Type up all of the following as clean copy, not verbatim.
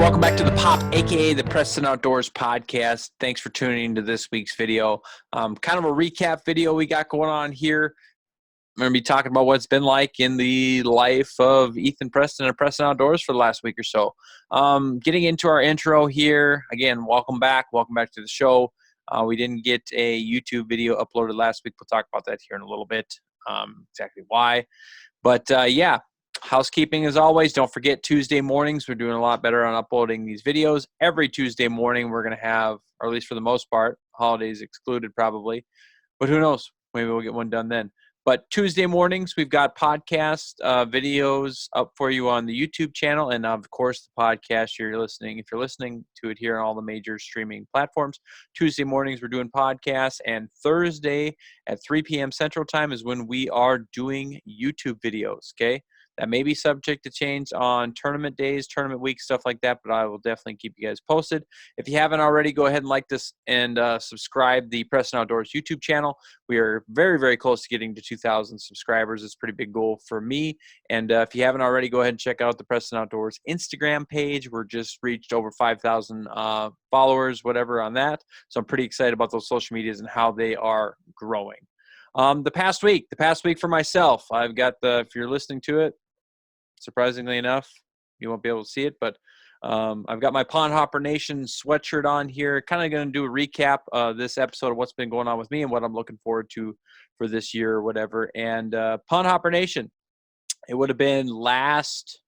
welcome back to the P.O.P, aka the Preston Outdoors Podcast. Thanks for tuning into this week's video. Kind of a recap video we got going on here. I'm going to be talking about what it's been like in the life of Ethan Preston and Preston Outdoors for the last week or so. Getting into our intro here. Again, welcome back. Welcome back to the show. We didn't get a YouTube video uploaded last week. We'll talk about that here in a little bit, exactly why. But yeah, housekeeping as always. Don't forget Tuesday mornings. We're doing a lot better on uploading these videos. Every Tuesday morning we're going to have, or at least for the most part, holidays excluded probably. But who knows? Maybe we'll get one done then. But Tuesday mornings, we've got podcast videos up for you on the YouTube channel. And, of course, the podcast you're listening. If you're listening to it here on all the major streaming platforms, Tuesday mornings we're doing podcasts. And Thursday at 3 p.m. Central Time is when we are doing YouTube videos, okay? That may be subject to change on tournament days, tournament weeks, stuff like that, but I will definitely keep you guys posted. If you haven't already, go ahead and like this and subscribe the Preston Outdoors YouTube channel. We are very, very close to getting to 2,000 subscribers. It's a pretty big goal for me. And if you haven't already, go ahead and check out the Preston Outdoors Instagram page. We're just reached over 5,000 followers, whatever, on that. So I'm pretty excited about those social medias and how they are growing. The past week for myself, I've got if you're listening to it, surprisingly enough, you won't be able to see it, but I've got my Pond Hopper Nation sweatshirt on here. Kind of going to do a recap of this episode of what's been going on with me and what I'm looking forward to for this year or whatever. And Pond Hopper Nation, it would have been last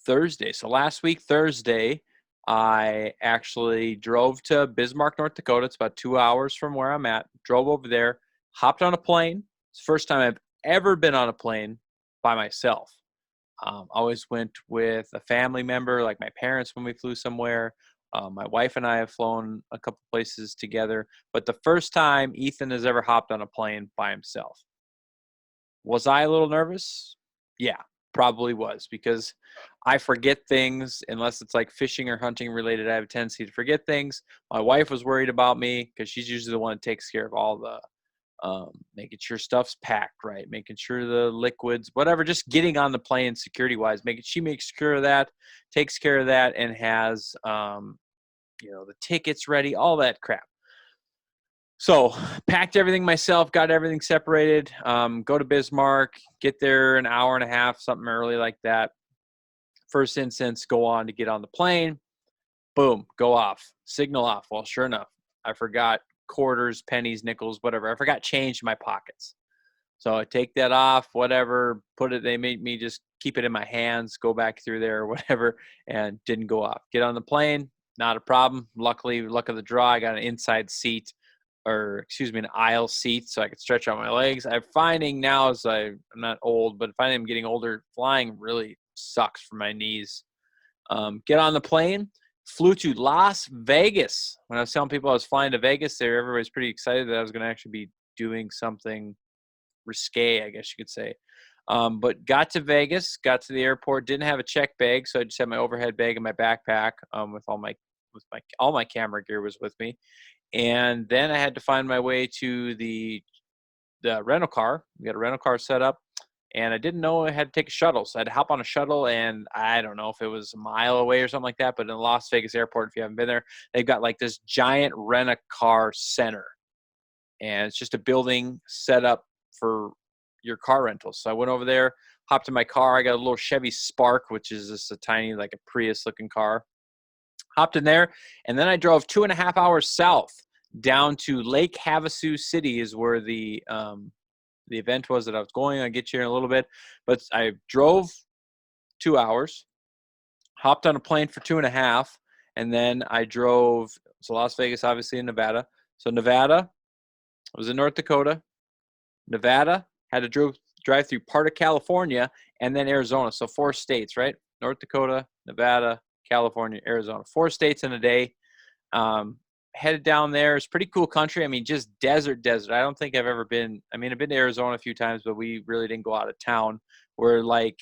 Thursday. So last week, Thursday, I actually drove to Bismarck, North Dakota. It's about 2 hours from where I'm at. Drove over there, hopped on a plane. It's the first time I've ever been on a plane by myself. Always went with a family member, like my parents when we flew somewhere. My wife and I have flown a couple places together, but the first time Ethan has ever hopped on a plane by himself. Was I a little nervous? Yeah, probably was, because I forget things unless it's like fishing or hunting related. I have a tendency to forget things. My wife was worried about me because she's usually the one that takes care of all the making sure stuff's packed right, making sure the liquids, whatever, just getting on the plane security wise, she makes sure of that, takes care of that, and has the tickets ready, all that crap. So packed everything myself, got everything separated, go to Bismarck, get there an hour and a half, something early like that. First instance, go on to get on the plane, boom, go off, signal off. Well, sure enough, I forgot quarters, pennies, nickels, whatever. I forgot change in my pockets. So I take that off, whatever, they made me just keep it in my hands, go back through there or whatever, and didn't go off. Get on the plane, not a problem. Luckily, luck of the draw, I got an inside seat, an aisle seat, so I could stretch out my legs. I'm finding now, I'm not old, but finding I'm getting older, flying really sucks for my knees. Get on the plane. Flew to Las Vegas. When I was telling people I was flying to Vegas there, everybody's pretty excited that I was going to actually be doing something risque, I guess you could say. But got to Vegas, got to the airport, didn't have a check bag, so I just had my overhead bag in my backpack with all my camera gear was with me. And then I had to find my way to the rental car. We got a rental car set up. And I didn't know I had to take a shuttle. So I had to hop on a shuttle, and I don't know if it was a mile away or something like that. But in Las Vegas airport, if you haven't been there, they've got like this giant rent-a-car center. And it's just a building set up for your car rentals. So I went over there, hopped in my car. I got a little Chevy Spark, which is just a tiny, like a Prius-looking car. Hopped in there, and then I drove 2.5 hours south down to Lake Havasu City is where the event was that I was going. I'll get you in a little bit. But I drove 2 hours, hopped on a plane for 2.5, and then I drove to Las Vegas, obviously in Nevada. So Nevada, I was in North Dakota. Nevada, had to drive through part of California, and then Arizona. So 4 states, right? North Dakota, Nevada, California, Arizona. 4 states in a day. Headed down there. It's pretty cool country. I mean, just desert. I don't think I've ever been. I mean, I've been to Arizona a few times, but we really didn't go out of town. We're like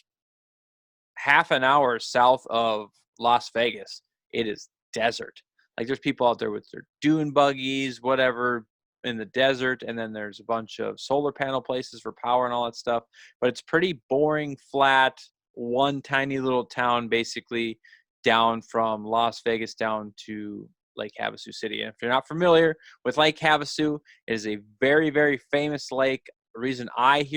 half an hour south of Las Vegas. It is desert. Like there's people out there with their dune buggies, whatever, in the desert. And then there's a bunch of solar panel places for power and all that stuff. But it's pretty boring, flat, one tiny little town, basically down from Las Vegas down to Lake Havasu City. And if you're not familiar with Lake Havasu, it is a very, very famous lake. The reason I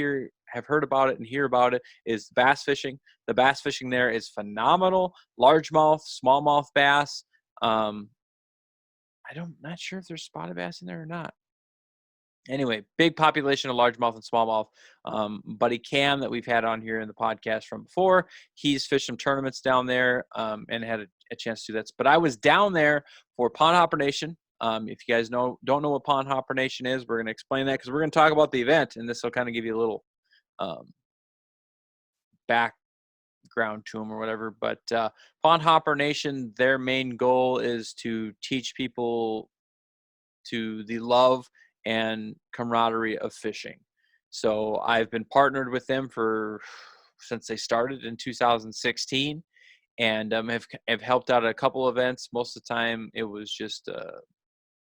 have heard about it and hear about it is bass fishing. The bass fishing there is phenomenal. Largemouth, smallmouth bass. Not sure if there's spotted bass in there or not. Anyway, big population of largemouth and smallmouth. Buddy Cam that we've had on here in the podcast from before, he's fished some tournaments down there and had a chance to do that. But I was down there for Pond Hopper Nation. If you guys don't know what Pond Hopper Nation is, we're going to explain that because we're going to talk about the event, and this will kind of give you a little background to them or whatever. But Pond Hopper Nation, their main goal is to teach people to the love and camaraderie of fishing. So I've been partnered with them since they started in 2016, and have helped out at a couple events. Most of the time it was just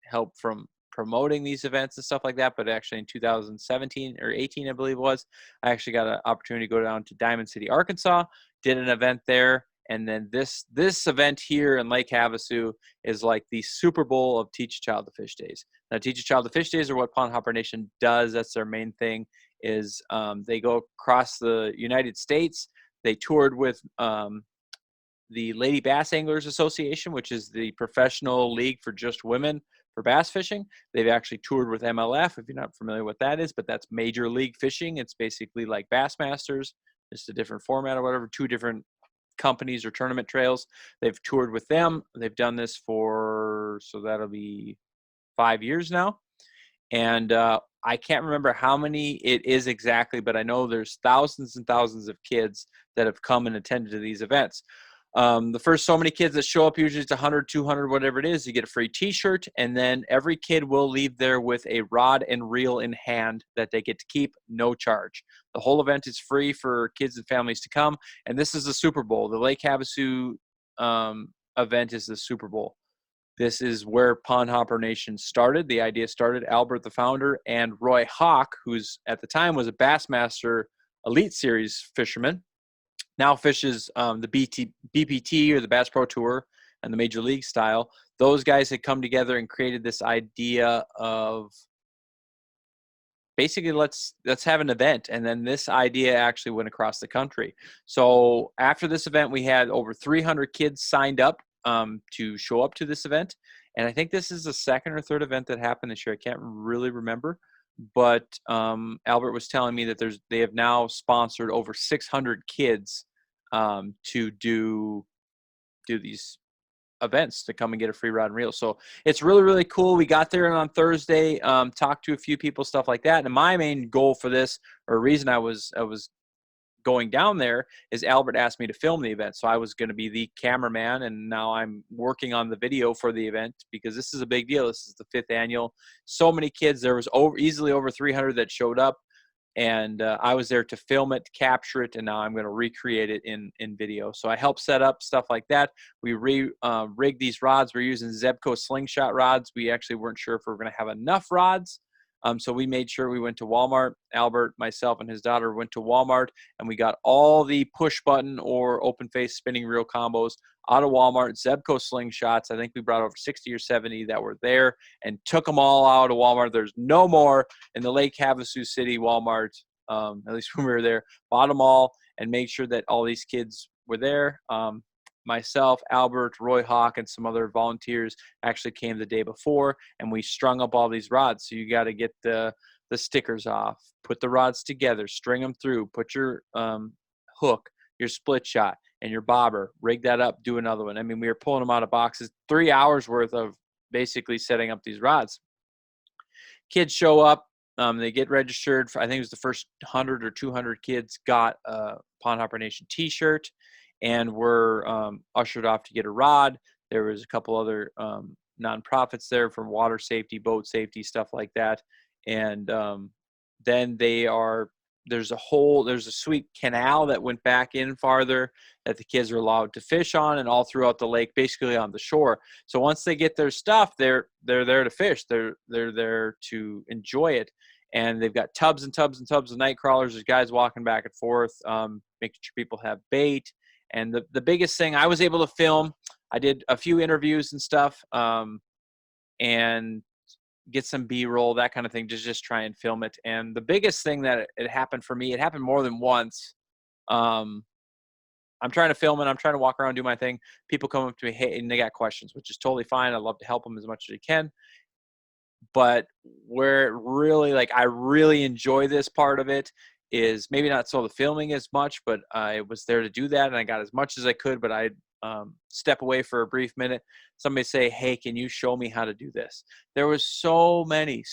help from promoting these events and stuff like that. But actually in 2017 or 18, I believe it was, I actually got an opportunity to go down to Diamond City, Arkansas, did an event there. And then this event here in Lake Havasu is like the Super Bowl of Teach a Child to Fish Days. Now, Teach a Child to Fish Days are what Pond Hopper Nation does. That's their main thing. Is they go across the United States. They toured with the Lady Bass Anglers Association, which is the professional league for just women for bass fishing. They've actually toured with MLF, if you're not familiar with what that is, but that's Major League Fishing. It's basically like Bassmasters, just a different format or whatever, two different companies or tournament trails. They've toured with them. They've done this so that'll be 5 years now. And I can't remember how many it is exactly, but I know there's thousands and thousands of kids that have come and attended to these events. The first so many kids that show up, usually it's 100, 200, whatever it is, you get a free t-shirt, and then every kid will leave there with a rod and reel in hand that they get to keep, no charge. The whole event is free for kids and families to come, and this is the Super Bowl. The Lake Havasu event is the Super Bowl. This is where Pond Hopper Nation started. The idea started. Albert, the founder, and Roy Hawk, who's at the time was a Bassmaster Elite Series fisherman, now fishes the BPT or the Bass Pro Tour and the Major League style. Those guys had come together and created this idea of basically let's have an event. And then this idea actually went across the country. So after this event, we had over 300 kids signed up to show up to this event. And I think this is the second or third event that happened this year. I can't really remember. But Albert was telling me that they have now sponsored over 600 kids to do these events, to come and get a free rod and reel. So it's really, really cool. We got there on Thursday, talked to a few people, stuff like that. And my main goal for this, or reason I was going down there, is Albert asked me to film the event. So I was going to be the cameraman, and now I'm working on the video for the event because this is a big deal. This is the 5th annual. So many kids. There was easily over 300 that showed up, and I was there to film it, capture it, and now I'm going to recreate it in video. So I helped set up stuff like that. We rigged these rods. We're using Zebco slingshot rods. We actually weren't sure if we were going to have enough rods. So we made sure we went to Walmart. Albert, myself, and his daughter went to Walmart, and we got all the push button or open face spinning reel combos out of Walmart, Zebco slingshots. I think we brought over 60 or 70 that were there and took them all out of Walmart. There's no more in the Lake Havasu City Walmart, at least when we were there. Bought them all and made sure that all these kids were there. Myself, Albert, Roy Hawk, and some other volunteers actually came the day before, and we strung up all these rods. So you got to get the stickers off, put the rods together, string them through, put your hook, your split shot, and your bobber, rig that up, do another one. I mean, we were pulling them out of boxes, 3 hours worth of basically setting up these rods. Kids show up. They get registered. I think it was the first 100 or 200 kids got a Pond Hopper Nation t-shirt, and were ushered off to get a rod. There was a couple other nonprofits there for water safety, boat safety, stuff like that. And then there's a sweet canal that went back in farther that the kids are allowed to fish on, and all throughout the lake, basically on the shore. So once they get their stuff, they're there to fish. They're there to enjoy it. And they've got tubs and tubs and tubs of night crawlers. There's guys walking back and forth, making sure people have bait. And the biggest thing I was able to film, I did a few interviews and stuff, and get some B-roll, that kind of thing, just try and film it. And the biggest thing that it happened for me, it happened more than once. Um, I'm trying to film it. I'm trying to walk around, do my thing. People come up to me, hey, and they got questions, which is totally fine. I love to help them as much as I can. But where it really, like, I really enjoy this part of it is maybe not so the filming as much, but I was there to do that, and I got as much as I could, but I step away for a brief minute. Somebody say, hey, can you show me how to do this? There was so many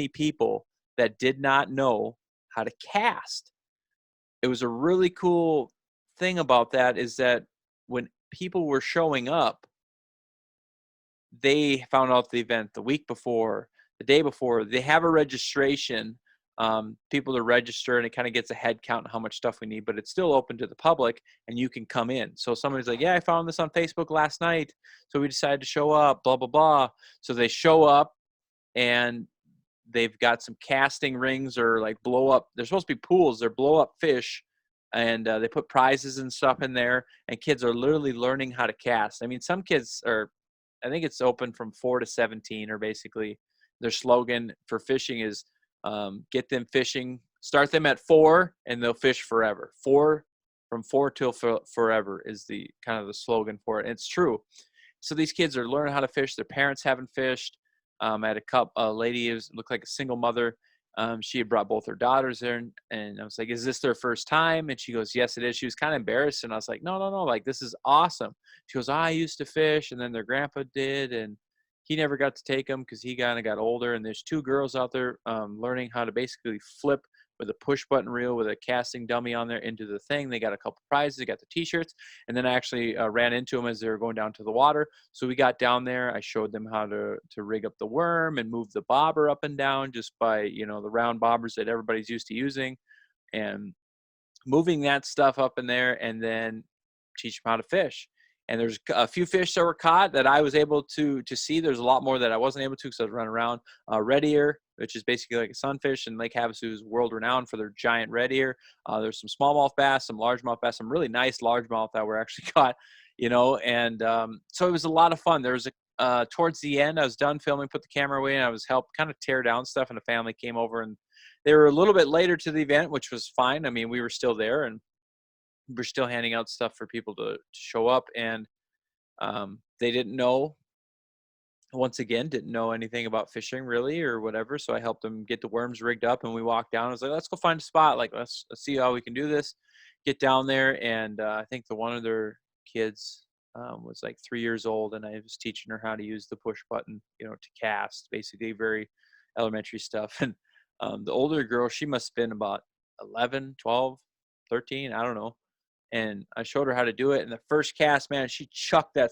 people that did not know how to cast. It was a really cool thing about that is that when people were showing up, they found out the event the week before, the day before. They have a registration, people to register, and it kind of gets a head count on how much stuff we need, but it's still open to the public and you can come in. So somebody's like, yeah, I found this on Facebook last night, so we decided to show up, blah, blah, blah. So they show up and they've got some casting rings or like blow up. They're supposed to be pools. They're blow up fish. And they put prizes and stuff in there, and kids are literally learning how to cast. I mean, some kids are, I think it's open from 4 to 17, or basically their slogan for fishing is get them fishing, start them at 4 and they'll fish forever. From 4 till forever is the kind of the slogan for it. And it's true. So these kids are learning how to fish. Their parents haven't fished. I had a lady who looked like a single mother. She had brought both her daughters there, and I was like, is this their first time? And she goes, yes, it is. She was kind of embarrassed. And I was like, no, like, this is awesome. She goes, I used to fish, and then their grandpa did, and he never got to take them because he kind of got older. And there's 2 girls out there learning how to basically flip with a push button reel with a casting dummy on there into the thing. They got a couple prizes. They got the t-shirts. And then I actually ran into them as they were going down to the water. So we got down there. I showed them how to rig up the worm and move the bobber up and down just by, the round bobbers that everybody's used to using, and moving that stuff up in there, and then teach them how to fish. And there's a few fish that were caught that I was able to see. There's a lot more that I wasn't able to because I was running around. Red ear, which is basically like a sunfish, and Lake Havasu is world renowned for their giant red ear. There's some smallmouth bass, some largemouth bass, some really nice largemouth that were actually caught, and so it was a lot of fun. There was towards the end, I was done filming, put the camera away, and I was helped kind of tear down stuff, and a family came over, and they were a little bit later to the event, which was fine. I mean, we were still there, and we're still handing out stuff for people to show up, and they didn't know anything about fishing really or whatever. So I helped them get the worms rigged up, and we walked down. I was like, let's go find a spot. Like, let's see how we can do this. Get down there, and I think one of their kids was like 3 years old, and I was teaching her how to use the push button, to cast, basically very elementary stuff. And the older girl, she must have been about 11, 12, 13, I don't know. And I showed her how to do it. And the first cast, man, she chucked that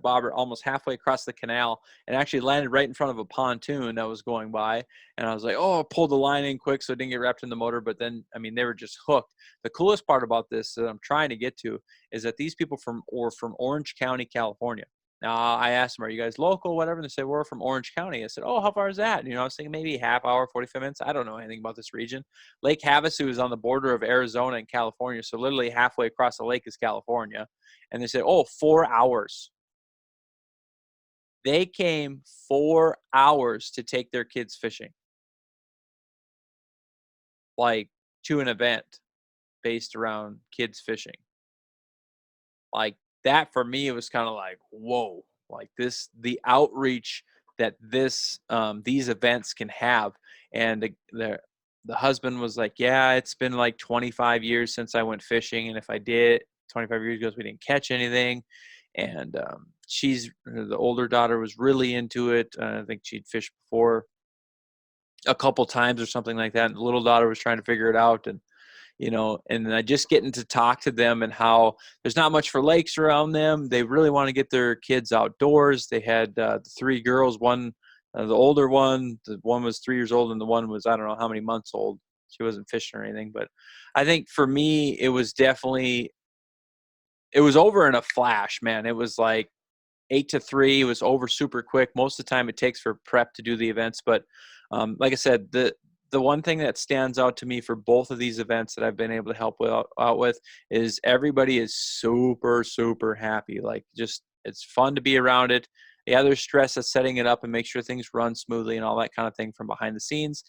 bobber, almost halfway across the canal, and actually landed right in front of a pontoon that was going by. And I was like, oh, I pulled the line in quick so it didn't get wrapped in the motor. But then, I mean, they were just hooked. The coolest part about this that I'm trying to get to is that these people were from Orange County, California. Now, I asked them, are you guys local, whatever? And they said, we're from Orange County. I said, oh, how far is that? And, I was thinking maybe half hour, 45 minutes. I don't know anything about this region. Lake Havasu is on the border of Arizona and California. So literally halfway across the lake is California. And they said, oh, 4 hours. They came 4 hours to take their kids fishing, like, to an event based around kids fishing. Like, that for me, it was kind of like, whoa, like the outreach that these events can have. And the husband was like, yeah, it's been like 25 years since I went fishing. And if I did, 25 years ago, we didn't catch anything. And the older daughter was really into it. I think she'd fished before a couple times or something like that. And the little daughter was trying to figure it out. And and I just getting to talk to them and how there's not much for lakes around them. They really want to get their kids outdoors. They had the 3 girls, the older one, the one was 3 years old, and the one was, I don't know how many months old. She wasn't fishing or anything. But I think for me, it was over in a flash, man. It was like 8 to 3. It was over super quick. Most of the time it takes for prep to do the events. But like I said, the the one thing that stands out to me for both of these events that I've been able to help out with is everybody is super, super happy. Like, just, it's fun to be around it. Yeah, there's stress of setting it up and make sure things run smoothly and all that kind of thing from behind the scenes.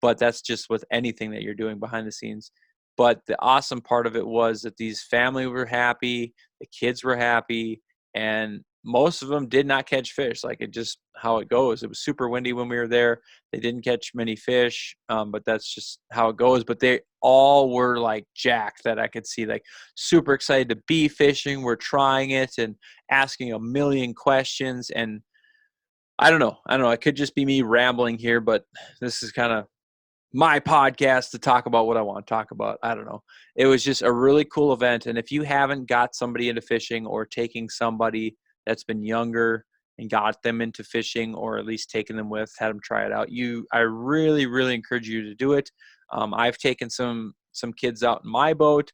But that's just with anything that you're doing behind the scenes. But the awesome part of it was that these family were happy, the kids were happy, and most of them did not catch fish. Like, it just how it goes. It was super windy when we were there. They didn't catch many fish, but that's just how it goes. But they all were like jacked, that I could see, like super excited to be fishing. We're trying it and asking a million questions. And I don't know. It could just be me rambling here, but this is kind of my podcast to talk about what I want to talk about. I don't know. It was just a really cool event. And if you haven't got somebody into fishing, or taking somebody that's been younger and got them into fishing, or at least taken them with, had them try it out, I really, really encourage you to do it. I've taken some kids out in my boat.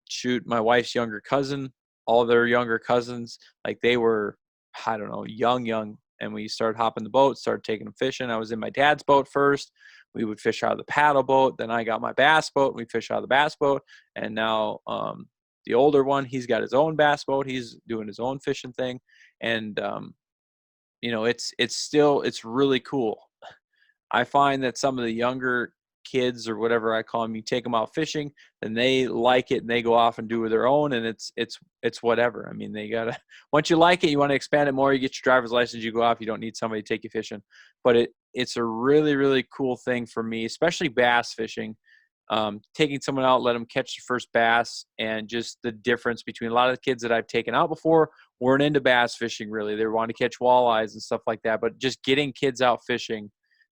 Shoot, my wife's younger cousin, all their younger cousins, like they were, I don't know, young. And we started hopping the boat, started taking them fishing. I was in my dad's boat first. We would fish out of the paddle boat. Then I got my bass boat, and we fish out of the bass boat. And now the older one, he's got his own bass boat. He's doing his own fishing thing. And, it's really cool. I find that some of the younger kids, or whatever I call them, you take them out fishing, and they like it, and they go off and do their own, and it's whatever. I mean, they gotta, once you like it, you want to expand it more, you get your driver's license, you go off, you don't need somebody to take you fishing. But it's a really, really cool thing for me, especially bass fishing. Taking someone out, let them catch the first bass, and just the difference between a lot of the kids that I've taken out before weren't into bass fishing really. They wanted to catch walleyes and stuff like that. But just getting kids out fishing,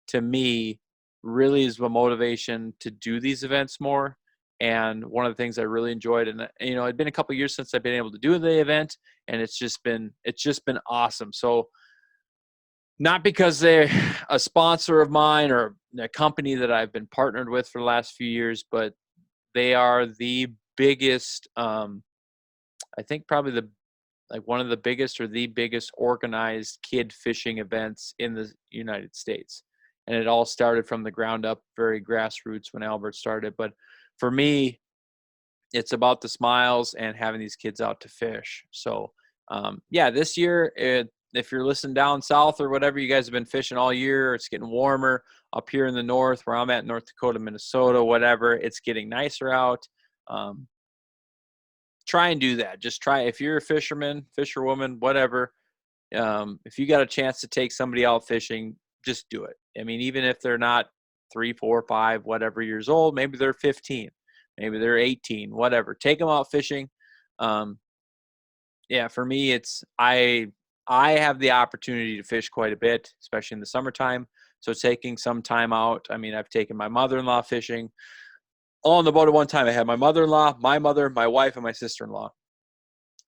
to me, really is a motivation to do these events more. And one of the things I really enjoyed, and it'd been a couple of years since I've been able to do the event, and it's just been awesome. So, not because they're a sponsor of mine or a company that I've been partnered with for the last few years, but they are the biggest, I think probably one of the biggest, or the biggest organized kid fishing events in the United States. And it all started from the ground up, very grassroots, when Albert started. But for me, it's about the smiles and having these kids out to fish. So, this year, if you're listening down south or whatever, you guys have been fishing all year. It's getting warmer up here in the north, where I'm at, North Dakota, Minnesota, whatever. It's getting nicer out. Try and do that. Just try. If you're a fisherman, fisherwoman, whatever, if you got a chance to take somebody out fishing, just do it. I mean, even if they're not 3, 4, 5, whatever years old, maybe they're 15, maybe they're 18, whatever. Take them out fishing. For me, I have the opportunity to fish quite a bit, especially in the summertime. So taking some time out. I mean, I've taken my mother-in-law fishing. All on the boat at one time. I had my mother-in-law, my mother, my wife, and my sister-in-law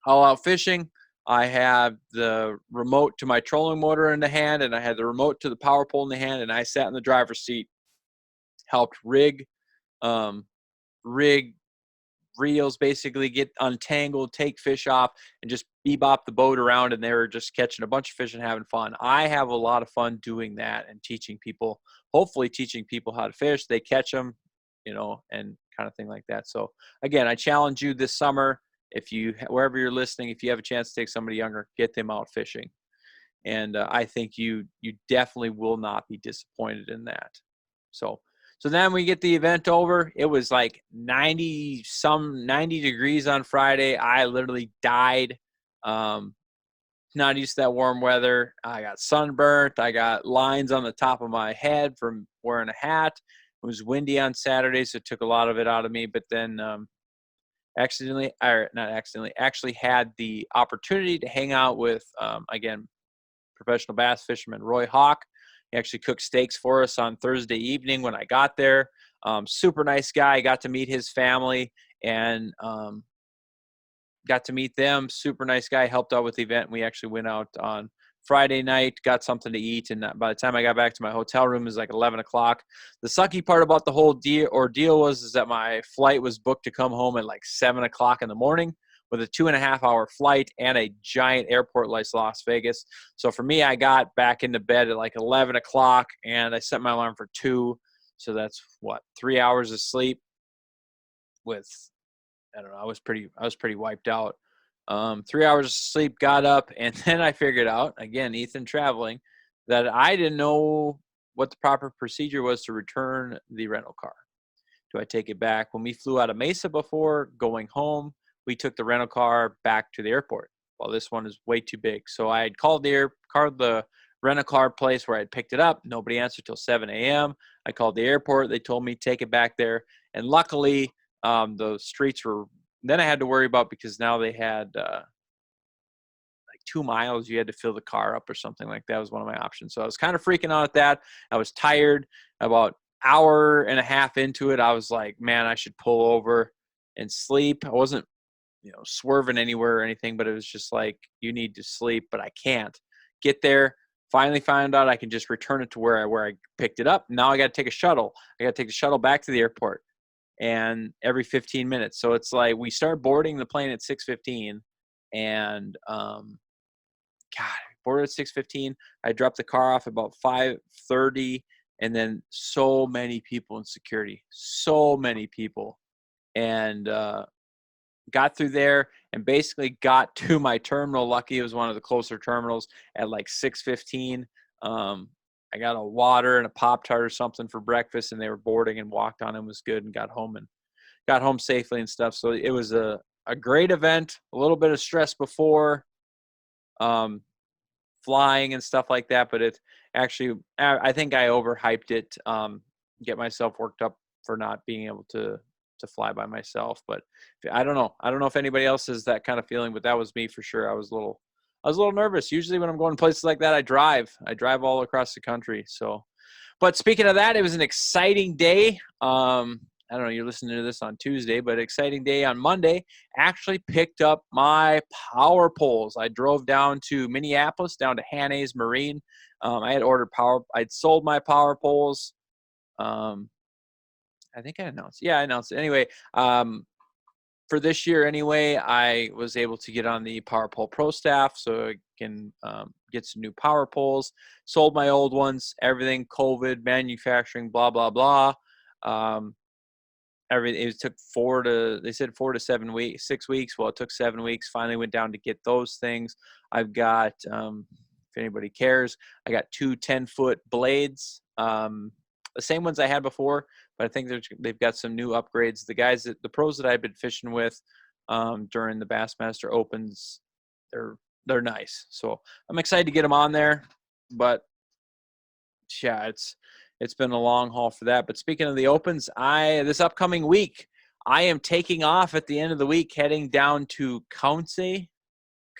all out fishing. I had the remote to my trolling motor in the hand, and I had the remote to the power pole in the hand, and I sat in the driver's seat, helped rig reels, basically get untangled, take fish off, and just bebop the boat around, and they were just catching a bunch of fish and having fun. I have a lot of fun doing that and hopefully teaching people how to fish. They catch them, and kind of thing like that. So again, I challenge you this summer, wherever you're listening, if you have a chance to take somebody younger, get them out fishing. And I think you definitely will not be disappointed in that. So then we get the event over. It was like 90 degrees on Friday. I literally died. Not used to that warm weather. I got sunburnt. I got lines on the top of my head from wearing a hat. It was windy on Saturday, so it took a lot of it out of me. But then actually had the opportunity to hang out with, again, professional bass fisherman Roy Hawk. He actually cooked steaks for us on Thursday evening when I got there. Super nice guy. Got to meet his family and got to meet them. Super nice guy. Helped out with the event. We actually went out on Friday night, got something to eat, and by the time I got back to my hotel room, it was like 11 o'clock. The sucky part about the whole ordeal was that my flight was booked to come home at like 7 o'clock in the morning with a 2.5-hour flight and a giant airport like Las Vegas. So for me, I got back into bed at like 11 o'clock, and I set my alarm for 2. So that's 3 hours of sleep with, I don't know, I was pretty wiped out. 3 hours of sleep, got up, and then I figured out, again, Ethan traveling, that I didn't know what the proper procedure was to return the rental car. Do I take it back? When we flew out of Mesa before, going home, we took the rental car back to the airport. Well, this one is way too big. So I had called the rental car place where I had picked it up. Nobody answered till 7 a.m. I called the airport. They told me take it back there. And luckily, the streets were, then I had to worry about, because now they had like 2 miles you had to fill the car up or something like that was one of my options. So I was kind of freaking out at that. I was tired. About hour and a half into it, I was like, man, I should pull over and sleep. I wasn't, swerving anywhere or anything, but it was just like, you need to sleep, but I can't. Get there, finally found out I can just return it to where I picked it up. Now I got to take a shuttle. I got to take the shuttle back to the airport, and every 15 minutes. So it's like we start boarding the plane at 6:15, and boarded at 6:15. I dropped the car off about 5:30, and then so many people in security, so many people, and got through there and basically got to my terminal. Lucky it was one of the closer terminals at like 6:15. I got a water and a Pop-Tart or something for breakfast, and they were boarding, and walked on and was good, and got home safely and stuff. So it was a great event. A little bit of stress before flying and stuff like that, but it actually, I think I overhyped it. Get myself worked up for not being able to fly by myself. But I don't know if anybody else has that kind of feeling, but that was me for sure. I was a little nervous. Usually when I'm going to places like that, I drive all across the country. So, but speaking of that, it was an exciting day. I don't know, you're listening to this on Tuesday, but exciting day on Monday. Actually picked up my power poles. I drove down to Minneapolis, down to Hanna's Marine. I had ordered I'd sold my power poles. I think I announced. Yeah, I announced it. Anyway, for this year anyway, I was able to get on the Power Pole Pro staff, so I can get some new power poles. Sold my old ones, everything, COVID, manufacturing, blah, blah, blah. Everything, it took 4 to 7 weeks, 6 weeks. Well, it took 7 weeks. Finally went down to get those things. I've got, if anybody cares, I got 2 10-foot blades, the same ones I had before, but I think they've got some new upgrades. The pros that I've been fishing with during the Bassmaster Opens, they're nice. So I'm excited to get them on there. But yeah, it's been a long haul for that. But speaking of the Opens, this upcoming week, I am taking off at the end of the week, heading down to Counce. I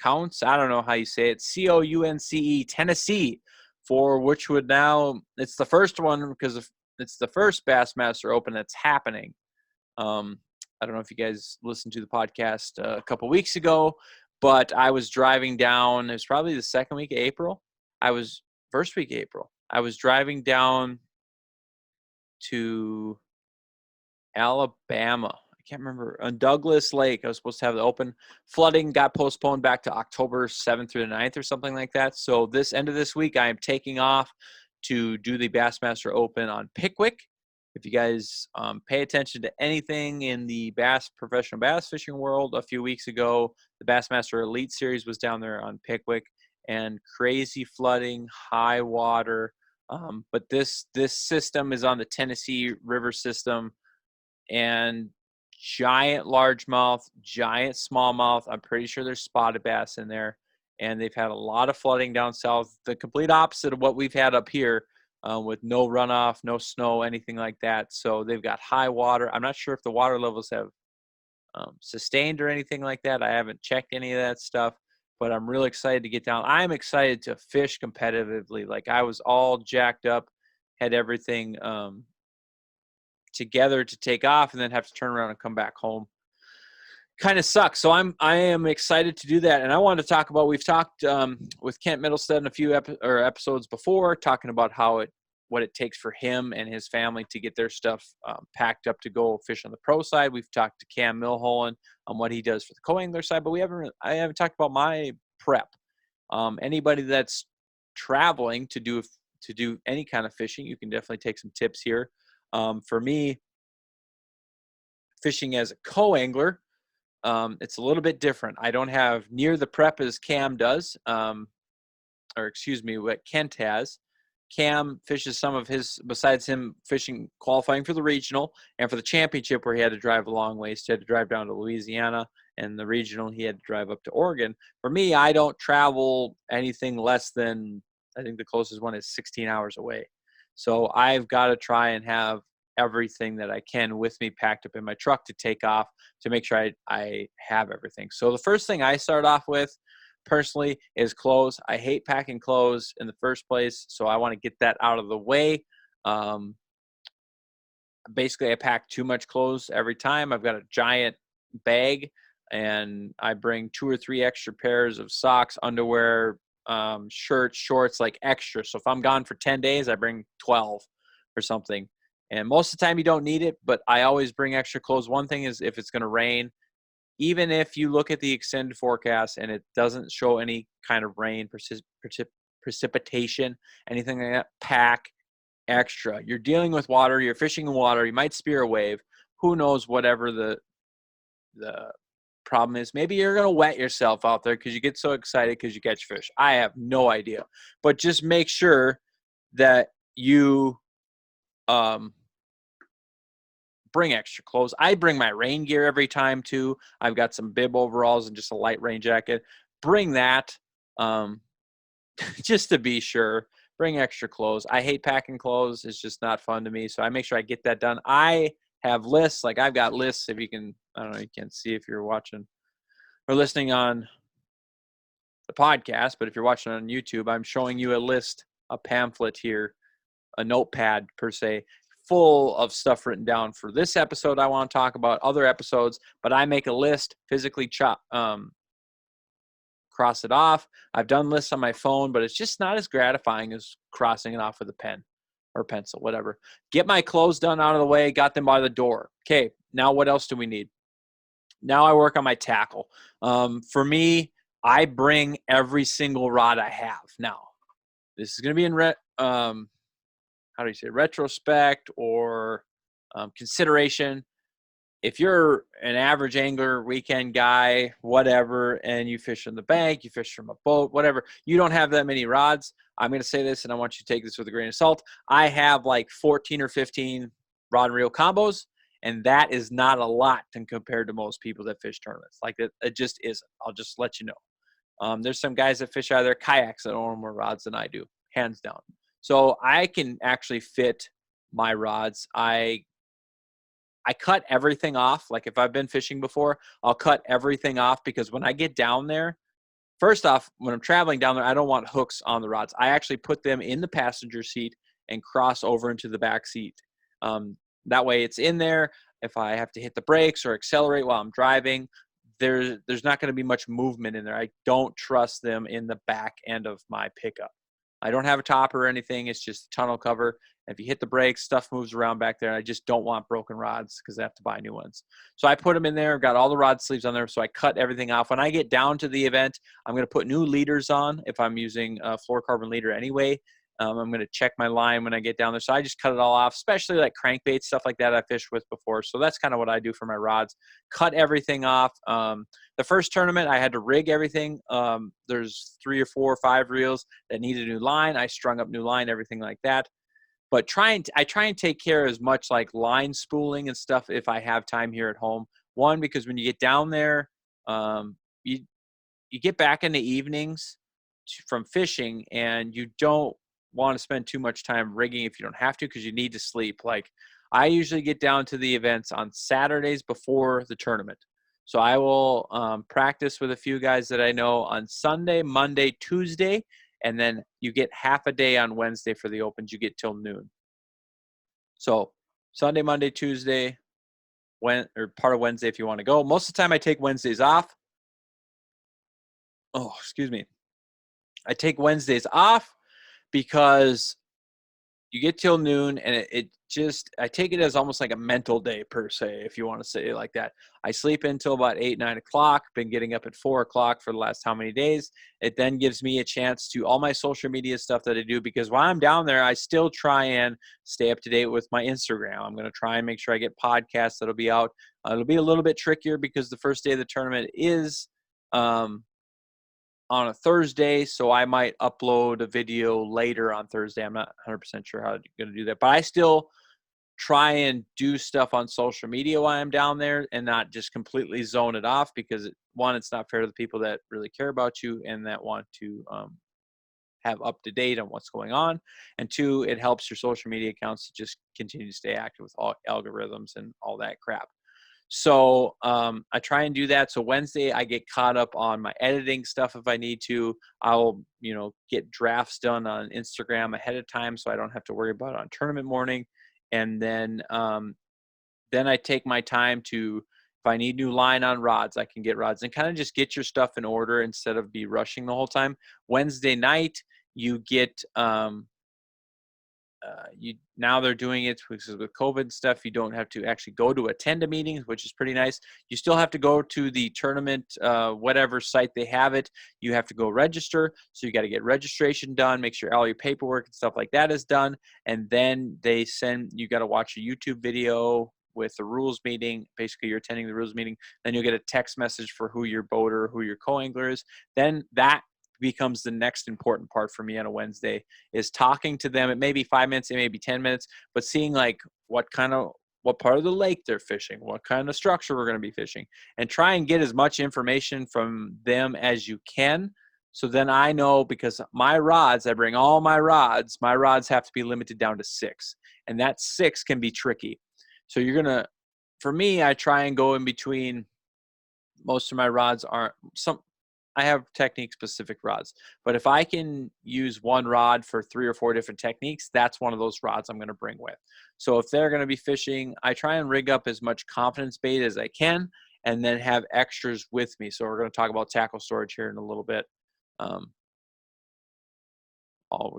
don't know how you say it. Counce, Tennessee, for which would now, it's the first one because it's the first Bassmaster Open that's happening. I don't know if you guys listened to the podcast a couple weeks ago, but I was driving down. It was probably the second week of April. First week of April. I was driving down to Alabama. I can't remember, on Douglas Lake. I was supposed to have the Open. Flooding got postponed back to October 7th through the 9th or something like that. So this end of this week, I am taking off to do the Bassmaster Open on Pickwick. If you guys pay attention to anything in the professional bass fishing world, a few weeks ago, the Bassmaster Elite Series was down there on Pickwick, and crazy flooding, high water. But this system is on the Tennessee River system, and giant largemouth, giant smallmouth. I'm pretty sure there's spotted bass in there, and they've had a lot of flooding down south. The complete opposite of what we've had up here, with no runoff, no snow, anything like that. So they've got high water. I'm not sure if the water levels have sustained or anything like that. I haven't checked any of that stuff, but I'm really excited to get down. I'm excited to fish competitively. Like, I was all jacked up, had everything together to take off, and then have to turn around and come back home. Kind of sucks. So I am excited to do that. And I wanted to talk about, we've talked with Kent Middlestead in a few episodes before, talking about what it takes for him and his family to get their stuff packed up to go fish on the pro side. We've talked to Cam Milholland on what he does for the co-angler side, but I haven't talked about my prep. Anybody that's traveling to do any kind of fishing, you can definitely take some tips here. For me, fishing as a co-angler, it's a little bit different. I don't have near the prep as Cam does, or excuse me, what Kent has. Cam fishes some of his, besides him fishing, qualifying for the regional and for the championship where he had to drive a long ways. He had to drive down to Louisiana, and the regional he had to drive up to Oregon. For me, I don't travel anything less than, I think the closest one is 16 hours away. So I've got to try and have everything that I can with me packed up in my truck to take off to make sure I have everything. So the first thing I start off with personally is clothes. I hate packing clothes in the first place, so I want to get that out of the way. Basically, I pack too much clothes every time. I've got a giant bag, and I bring 2 or 3 extra pairs of socks, underwear, shirts, shorts, like extra. So if I'm gone for 10 days, I bring 12 or something. And most of the time you don't need it, but I always bring extra clothes. One thing is if it's going to rain, even if you look at the extended forecast and it doesn't show any kind of rain, precipitation, anything like that, pack extra. You're dealing with water. You're fishing in water. You might spear a wave. Who knows whatever the problem is. Maybe you're going to wet yourself out there because you get so excited because you catch fish. I have no idea. But just make sure that you bring extra clothes. I bring my rain gear every time too. I've got some bib overalls and just a light rain jacket. Bring that just to be sure. Bring extra clothes. I hate packing clothes. It's just not fun to me. So I make sure I get that done. I have lists. Like I've got lists. If you can, I don't know, you can't see if you're watching or listening on the podcast, but if you're watching on YouTube, I'm showing you a list, a pamphlet here, a notepad per se, full of stuff written down for this episode. I want to talk about other episodes, but I make a list, physically cross it off. I've done lists on my phone, but it's just not as gratifying as crossing it off with a pen or pencil, whatever. Get my clothes done out of the way, got them by the door. Okay, now what else do we need? Now I work on my tackle. For me, I bring every single rod I have. Now, this is going to be in how do you say, retrospect or consideration. If you're an average angler, weekend guy, whatever, and you fish in the bank, you fish from a boat, whatever, you don't have that many rods. I'm going to say this, and I want you to take this with a grain of salt. I have like 14 or 15 rod and reel combos, and that is not a lot compared to most people that fish tournaments. Like it just isn't. I'll just let you know. There's some guys that fish out of their kayaks that own more rods than I do, hands down. So I can actually fit my rods. I cut everything off. Like if I've been fishing before, I'll cut everything off because when I get down there, first off, when I'm traveling down there, I don't want hooks on the rods. I actually put them in the passenger seat and cross over into the back seat. That way it's in there. If I have to hit the brakes or accelerate while I'm driving, there's not going to be much movement in there. I don't trust them in the back end of my pickup. I don't have a topper or anything. It's just a tunnel cover. If you hit the brakes, stuff moves around back there. I just don't want broken rods because I have to buy new ones. So I put them in there. I've got all the rod sleeves on there. So I cut everything off. When I get down to the event, I'm going to put new leaders on if I'm using a fluorocarbon leader anyway. I'm going to check my line when I get down there. So I just cut it all off, especially like crankbait, stuff like that I fished with before. So that's kind of what I do for my rods. Cut everything off. The first tournament, I had to rig everything. There's 3 or 4 or 5 reels that needed a new line. I strung up new line, everything like that. But I try and take care of as much like line spooling and stuff if I have time here at home. One, because when you get down there, you get back in the evenings from fishing and you don't want to spend too much time rigging if you don't have to because you need to sleep. Like I usually get down to the events on Saturdays before the tournament. So I will practice with a few guys that I know on Sunday, Monday, Tuesday, and then you get half a day on Wednesday for the Opens. You get till noon. So Sunday, Monday, Tuesday, or part of Wednesday if you want to go. Most of the time I take Wednesdays off. Oh, excuse me. I take Wednesdays off because you get till noon, and it just, I take it as almost like a mental day per se, if you want to say it like that. I sleep until about 8, 9 o'clock, been getting up at 4 o'clock for the last how many days. It then gives me a chance to all my social media stuff that I do, because while I'm down there, I still try and stay up to date with my Instagram. I'm going to try and make sure I get podcasts that'll be out. It'll be a little bit trickier because the first day of the tournament is on a Thursday, so I might upload a video later on Thursday. I'm not 100% sure how I'm going to do that, but I still try and do stuff on social media while I'm down there and not just completely zone it off, because one, it's not fair to the people that really care about you and that want to have up to date on what's going on. And two, it helps your social media accounts to just continue to stay active with all algorithms and all that crap. So I try and do that. So Wednesday, I get caught up on my editing stuff if I need to. I'll, get drafts done on Instagram ahead of time so I don't have to worry about it on tournament morning. And then I take my time to, if I need new line on rods, I can get rods and kind of just get your stuff in order instead of be rushing the whole time. Wednesday night, you get now they're doing it because with COVID stuff, you don't have to actually go to attend a meeting, which is pretty nice. You still have to go to the tournament, whatever site they have it. You have to go register. So you got to get registration done, make sure all your paperwork and stuff like that is done. And then you got to watch a YouTube video with the rules meeting. Basically, you're attending the rules meeting. Then you'll get a text message for who your boater, who your co-angler is. Then that becomes the next important part for me on a Wednesday, is talking to them. It may be 5 minutes, it may be 10 minutes, but seeing like what part of the lake they're fishing, what kind of structure we're going to be fishing, and try and get as much information from them as you can. So then I know, because my rods, I bring all my rods have to be limited down to 6, and that 6 can be tricky. So for me, I try and go in between. Most of my rods I have technique specific rods, but if I can use one rod for 3 or 4 different techniques, that's one of those rods I'm going to bring with. So if they're going to be fishing, I try and rig up as much confidence bait as I can and then have extras with me. So we're going to talk about tackle storage here in a little bit. We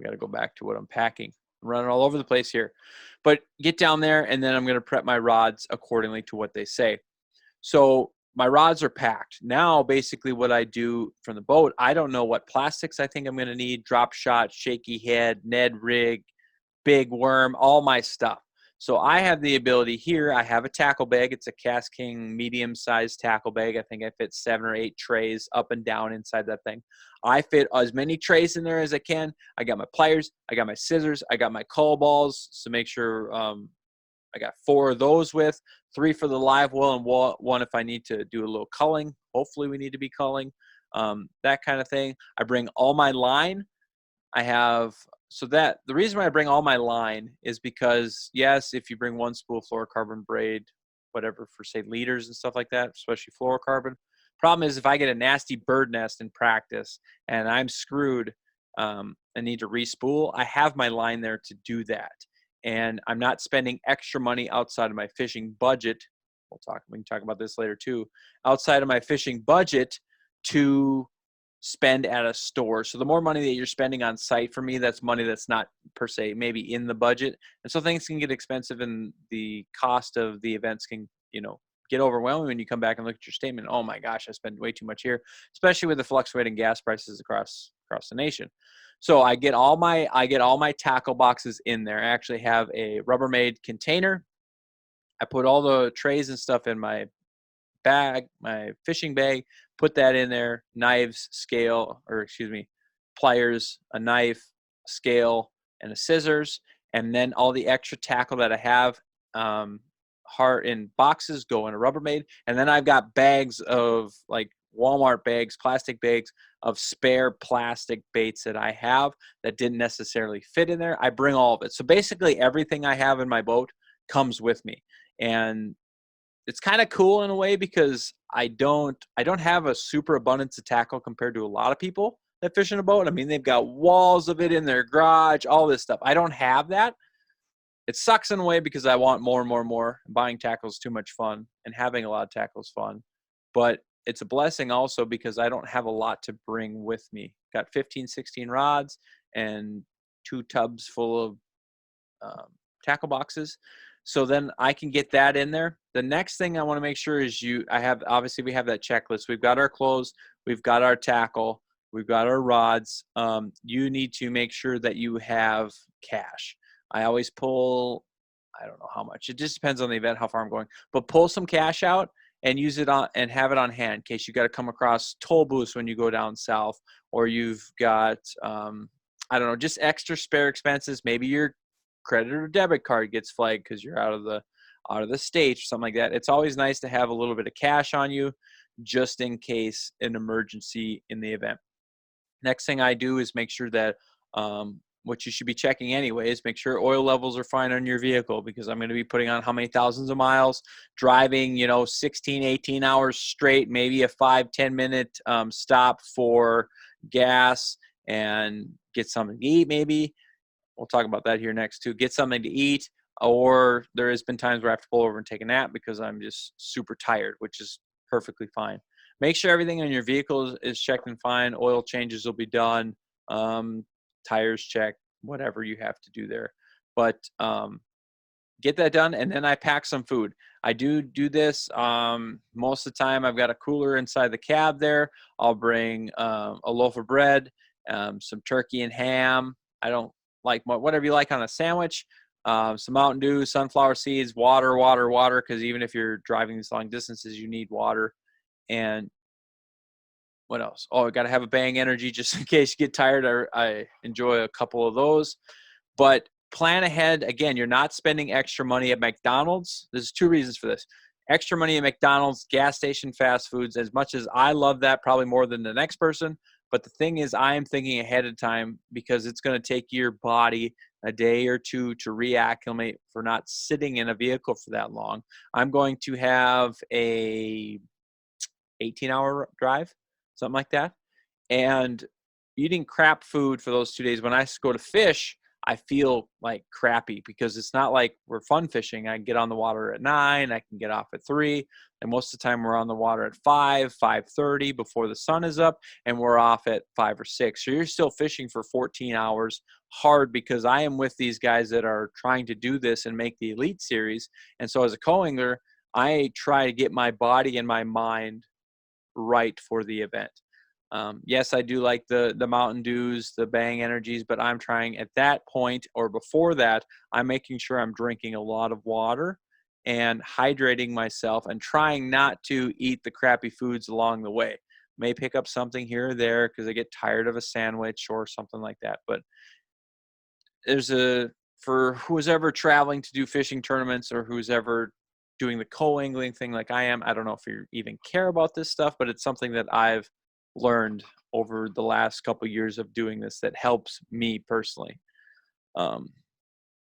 got to go back to what I'm packing. I'm running all over the place here, but get down there and then I'm going to prep my rods accordingly to what they say. So my rods are packed. Now, basically what I do from the boat, I don't know what plastics I think I'm going to need: drop shot, shaky head, Ned rig, big worm, all my stuff. So I have the ability here. I have a tackle bag. It's a Cast King medium-sized tackle bag. I think I fit 7 or 8 trays up and down inside that thing. I fit as many trays in there as I can. I got my pliers. I got my scissors. I got my cull balls to make sure I got 4 of those with, 3 for the live well, and 1 if I need to do a little culling. Hopefully we need to be culling, that kind of thing. I bring all my line. The reason why I bring all my line is because, yes, if you bring 1 spool of fluorocarbon braid, whatever, for say leaders and stuff like that, especially fluorocarbon. Problem is, if I get a nasty bird nest in practice and I'm screwed and need to re-spool, I have my line there to do that. And I'm not spending extra money outside of my fishing budget. We can talk about this later too. Outside of my fishing budget to spend at a store. So the more money that you're spending on site, for me, that's money that's not per se maybe in the budget. And so things can get expensive, and the cost of the events can, get overwhelming when you come back and look at your statement. Oh my gosh, I spent way too much here, especially with the fluctuating gas prices across the nation. So I get all my tackle boxes in there. I actually have a Rubbermaid container. I put all the trays and stuff in my bag, my fishing bag, put that in there: knives, pliers, a knife, a scale, and a scissors. And then all the extra tackle that I have in boxes go in a Rubbermaid. And then I've got bags of, like, Walmart bags, plastic bags of spare plastic baits that I have that didn't necessarily fit in there. I bring all of it. So basically everything I have in my boat comes with me. And it's kind of cool in a way, because I don't have a super abundance of tackle compared to a lot of people that fish in a boat. I mean, they've got walls of it in their garage, all this stuff. I don't have that. It sucks in a way because I want more and more and more. Buying tackle is too much fun, and having a lot of tackle is fun. But it's a blessing also because I don't have a lot to bring with me. Got 15, 16 rods and 2 tubs full of tackle boxes. So then I can get that in there. The next thing I want to make sure is obviously we have that checklist. We've got our clothes, we've got our tackle, we've got our rods. You need to make sure that you have cash. I always pull, I don't know how much. It just depends on the event, how far I'm going. But pull some cash out and use it on and have it on hand in case you got to come across toll booths when you go down south, or you've got I don't know, just extra spare expenses. Maybe your credit or debit card gets flagged because you're out of the state or something like that. It's always nice to have a little bit of cash on you just in case an emergency in the event. Next thing I do is make sure that what you should be checking anyways, make sure oil levels are fine on your vehicle, because I'm going to be putting on how many thousands of miles, driving, 16, 18 hours straight, maybe a 5-10 minute stop for gas and get something to eat. Maybe we'll talk about that here next too. Get something to eat, or there has been times where I have to pull over and take a nap because I'm just super tired, which is perfectly fine. Make sure everything in your vehicle is checked and fine. Oil changes will be done. Tires checked, whatever you have to do there. But get that done, and then I pack some food. I do this most of the time. I've got a cooler inside the cab there. I'll bring a loaf of bread, some turkey and ham. I don't like whatever you like on a sandwich. Some Mountain Dew, sunflower seeds, water, because even if you're driving these long distances, you need water. And what else? Oh, I got to have a Bang Energy just in case you get tired. I enjoy a couple of those. But plan ahead. Again, you're not spending extra money at McDonald's. There's two reasons for this. Extra money at McDonald's, gas station, fast foods, as much as I love that, probably more than the next person. But the thing is, I am thinking ahead of time, because it's going to take your body a day or two to reacclimate for not sitting in a vehicle for that long. I'm going to have a 18-hour drive, something like that. And eating crap food for those 2 days, when I go to fish, I feel like crappy, because it's not like we're fun fishing. I can get on the water at 9, I can get off at 3, and most of the time we're on the water at 5:30 before the sun is up, and we're off at 5 or 6. So you're still fishing for 14 hours hard, because I am with these guys that are trying to do this and make the Elite Series. And so as a co-angler, I try to get my body and my mind right for the event. Yes, I do like the Mountain Dews, the Bang Energies, but I'm trying at that point, or before that, I'm making sure I'm drinking a lot of water and hydrating myself, and trying not to eat the crappy foods along the way. May pick up something here or there because I get tired of a sandwich or something like that. But for who's ever traveling to do fishing tournaments, or who's ever doing the co-angling thing like I am, I don't know if you even care about this stuff, but it's something that I've learned over the last couple of years of doing this that helps me personally.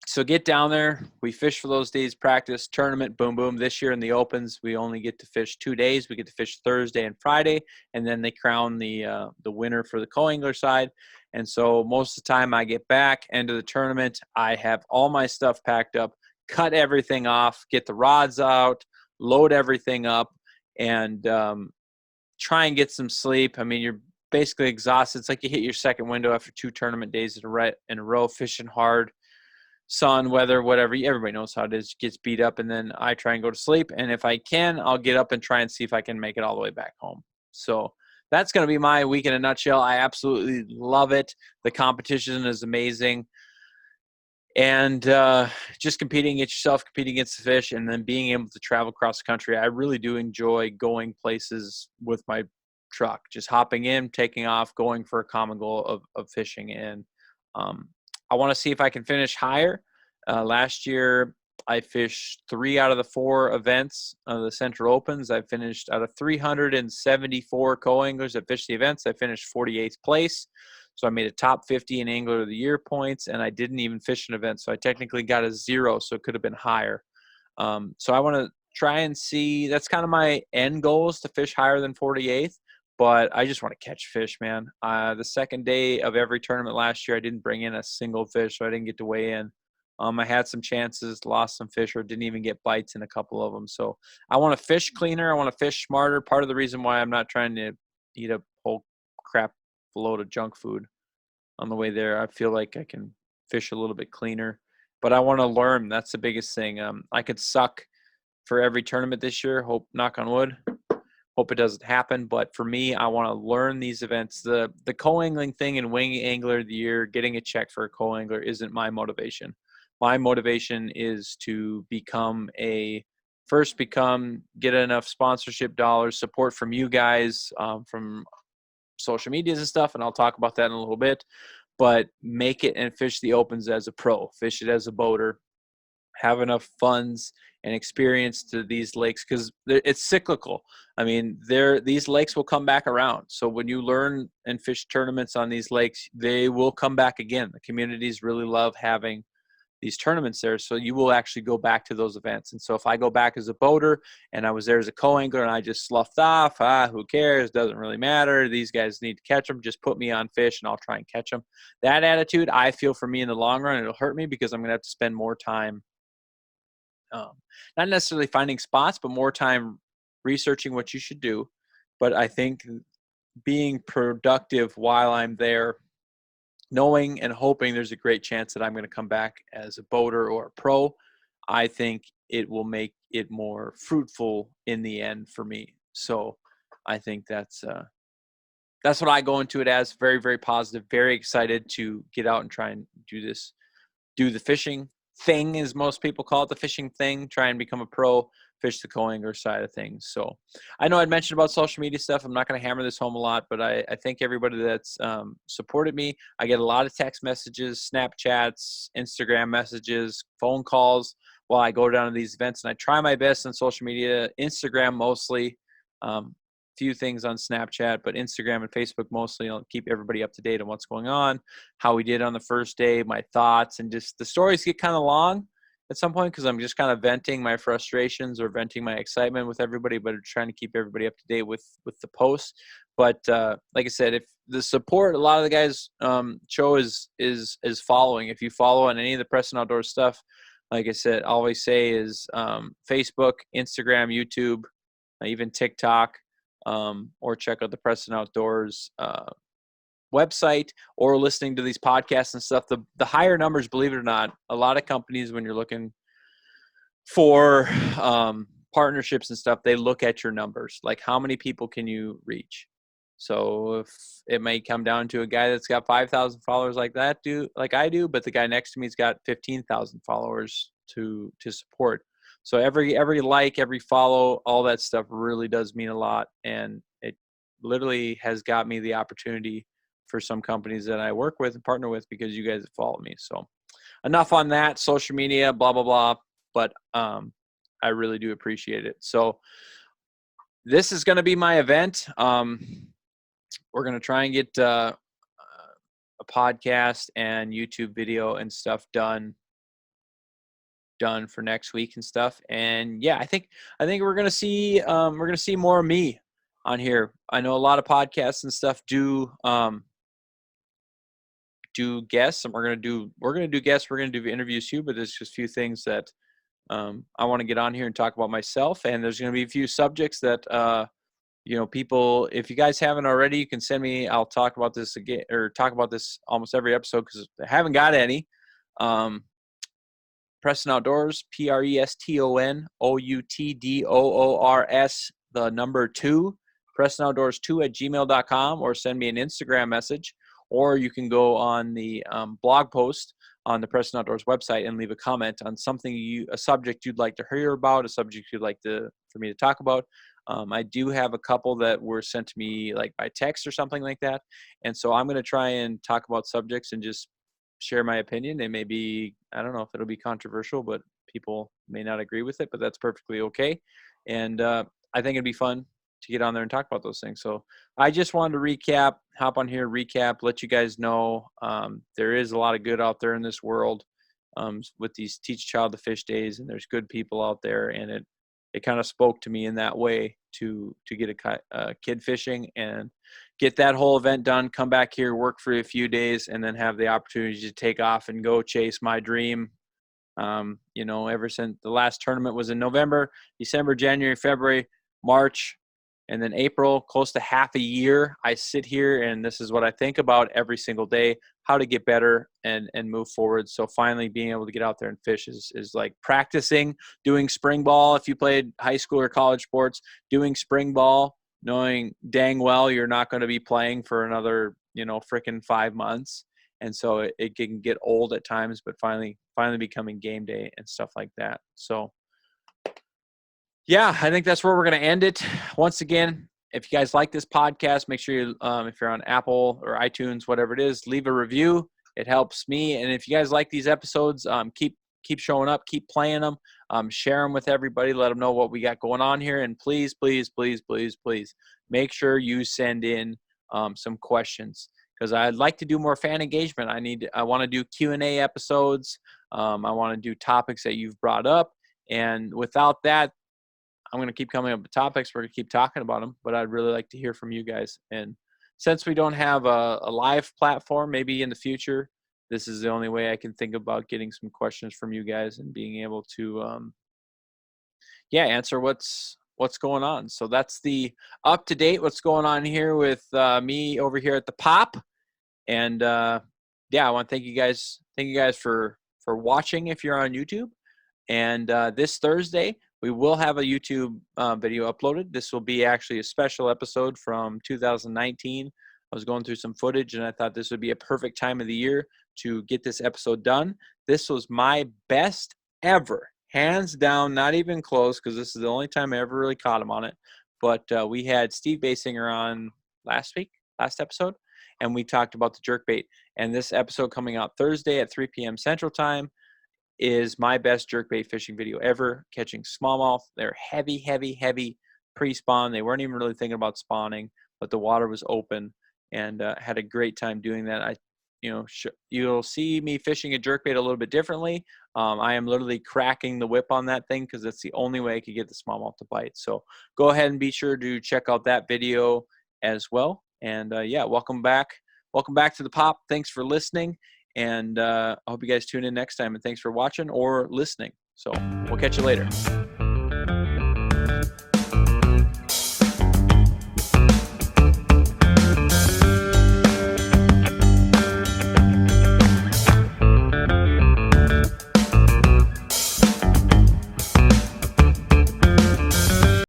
So get down there. We fish for those days, practice, tournament, boom, boom. This year in the Opens, we only get to fish 2 days. We get to fish Thursday and Friday, and then they crown the winner for the co-angler side. And so most of the time I get back, end of the tournament, I have all my stuff packed up, cut everything off, get the rods out, load everything up, and try and get some sleep. I mean, you're basically exhausted. It's like you hit your second window after 2 tournament days in a row, fishing hard, sun, weather, whatever. Everybody knows how it is. Gets beat up, and then I try and go to sleep. And if I can, I'll get up and try and see if I can make it all the way back home. So that's going to be my week in a nutshell. I absolutely love it. The competition is amazing. And just competing against yourself, competing against the fish, and then being able to travel across the country. I really do enjoy going places with my truck, just hopping in, taking off, going for a common goal of fishing. And I want to see if I can finish higher. Last year, I fished 3 out of the 4 events of the Central Opens. I finished out of 374 co-anglers that fished the events. I finished 48th place. So I made a top 50 in Angler of the Year points, and I didn't even fish an event. So I technically got a 0, so it could have been higher. So I want to try and see. That's kind of my end goal, is to fish higher than 48th. But I just want to catch fish, man. The second day of every tournament last year, I didn't bring in a single fish, so I didn't get to weigh in. I had some chances, lost some fish, or didn't even get bites in a couple of them. So I want to fish cleaner. I want to fish smarter. Part of the reason why I'm not trying to eat a whole crap load of junk food on the way there, I feel like I can fish a little bit cleaner. but I want to learn. That's the biggest thing. I could suck for every tournament this year. Hope, knock on wood, hope it doesn't happen. But for me, I want to learn these events. The co-angling thing and wing angler of the year, getting a check for a co-angler isn't my motivation. My motivation is to get enough sponsorship dollars, support from you guys, from social medias and stuff, and I'll talk about that in a little bit, but make it and fish the opens as a pro, fish it as a boater, have enough funds and experience to these lakes, because it's cyclical. I mean, these lakes will come back around. So when you learn and fish tournaments on these lakes, they will come back again. The communities really love having these tournaments there, so you will actually go back to those events. And so if I go back as a boater and I was there as a co-angler and I just sloughed off, who cares, doesn't really matter, these guys need to catch them, just put me on fish and I'll try and catch them. That attitude, I feel, for me in the long run, it'll hurt me, because I'm going to have to spend more time, not necessarily finding spots, but more time researching what you should do. But I think being productive while I'm there, knowing and hoping there's a great chance that I'm going to come back as a boater or a pro, I think it will make it more fruitful in the end for me. So I think that's what I go into it as. Very, very positive, very excited to get out and try and do the fishing thing, as most people call it, the fishing thing, try and become a pro, fish the co-angler side of things. So I know I'd mentioned about social media stuff. I'm not going to hammer this home a lot, but I thank everybody that's supported me. I get a lot of text messages, Snapchats, Instagram messages, phone calls while I go down to these events, and I try my best on social media, Instagram mostly, few things on Snapchat, but Instagram and Facebook mostly. I'll keep everybody up to date on what's going on, how we did on the first day, my thoughts, and just the stories get kind of long at some point, because I'm just kind of venting my frustrations or venting my excitement with everybody, but trying to keep everybody up to date with the posts. But like I said, if the support, a lot of the guys show is following. If you follow on any of the Preston Outdoors stuff, like I said, I always say is Facebook, Instagram, YouTube, even TikTok, or check out the Preston Outdoors website, or listening to these podcasts and stuff. The higher numbers, believe it or not, a lot of companies, when you're looking for partnerships and stuff, they look at your numbers, like how many people can you reach. So if it may come down to a guy that's got 5,000 followers like I do, but the guy next to me's got 15,000 followers to support. So every like, every follow, all that stuff really does mean a lot, and it literally has got me the opportunity for some companies that I work with and partner with, because you guys have followed me. So enough on that, social media, blah, blah, blah. But I really do appreciate it. So this is going to be my event. We're going to try and get a podcast and YouTube video and stuff done for next week and stuff. And yeah, I think we're going to see more of me on here. I know a lot of podcasts and stuff do guests, and we're going to do guests. We're going to do interviews too, but there's just a few things that I want to get on here and talk about myself. And there's going to be a few subjects that people, if you guys haven't already, you can send me. I'll talk about this again, or talk about this almost every episode, because I haven't got any. Preston Outdoors, PrestonOutdoors, the number 2, Preston Outdoors 2 at gmail.com, or send me an Instagram message, or you can go on the blog post on the Preston Outdoors website and leave a comment on a subject you'd like to hear about, a subject you'd like for me to talk about. I do have a couple that were sent to me like by text or something like that. And so I'm going to try and talk about subjects and just share my opinion. They may be, I don't know if it'll be controversial, but people may not agree with it, but that's perfectly okay. And I think it'd be fun to get on there and talk about those things. So I just wanted to hop on here, let you guys know there is a lot of good out there in this world with these Teach a Child to Fish days, and there's good people out there, and it kind of spoke to me in that way to get a kid fishing and get that whole event done, come back here, work for a few days, and then have the opportunity to take off and go chase my dream. Ever since the last tournament was in November, December, January, February, March, And then April, close to half a year, I sit here and this is what I think about every single day, how to get better and move forward. So finally being able to get out there and fish is like practicing, doing spring ball. If you played high school or college sports, doing spring ball, knowing dang well you're not going to be playing for another, freaking 5 months. And so it can get old at times, but finally becoming game day and stuff like that. So yeah, I think that's where we're going to end it. Once again, if you guys like this podcast, make sure you, if you're on Apple or iTunes, whatever it is, leave a review. It helps me. And if you guys like these episodes, keep showing up, keep playing them, share them with everybody, let them know what we got going on here. And please, please, please, please, please make sure you send in some questions, because I'd like to do more fan engagement. I want to do Q&A episodes. I want to do topics that you've brought up. And without that, I'm going to keep coming up with topics. We're going to keep talking about them, but I'd really like to hear from you guys. And since we don't have a live platform, maybe in the future, this is the only way I can think about getting some questions from you guys and being able to, answer what's going on. So that's the up to date, what's going on here with me over here at the P.O.P. And I want to thank you guys for watching if you're on YouTube. And this Thursday, we will have a YouTube video uploaded. This will be actually a special episode from 2019. I was going through some footage, and I thought this would be a perfect time of the year to get this episode done. This was my best ever, hands down, not even close, because this is the only time I ever really caught him on it. But we had Steve Basinger on last episode, and we talked about the jerkbait. And this episode coming out Thursday at 3 p.m. Central Time is my best jerkbait fishing video ever, catching smallmouth. They're heavy, heavy, heavy pre-spawn. They weren't even really thinking about spawning, but the water was open, and had a great time doing that. You'll see me fishing a jerkbait a little bit differently. I am literally cracking the whip on that thing because that's the only way I could get the smallmouth to bite. So go ahead and be sure to check out that video as well. And welcome back. Welcome back to the P.O.P. Thanks for listening. And I hope you guys tune in next time. And thanks for watching or listening. So we'll catch you later.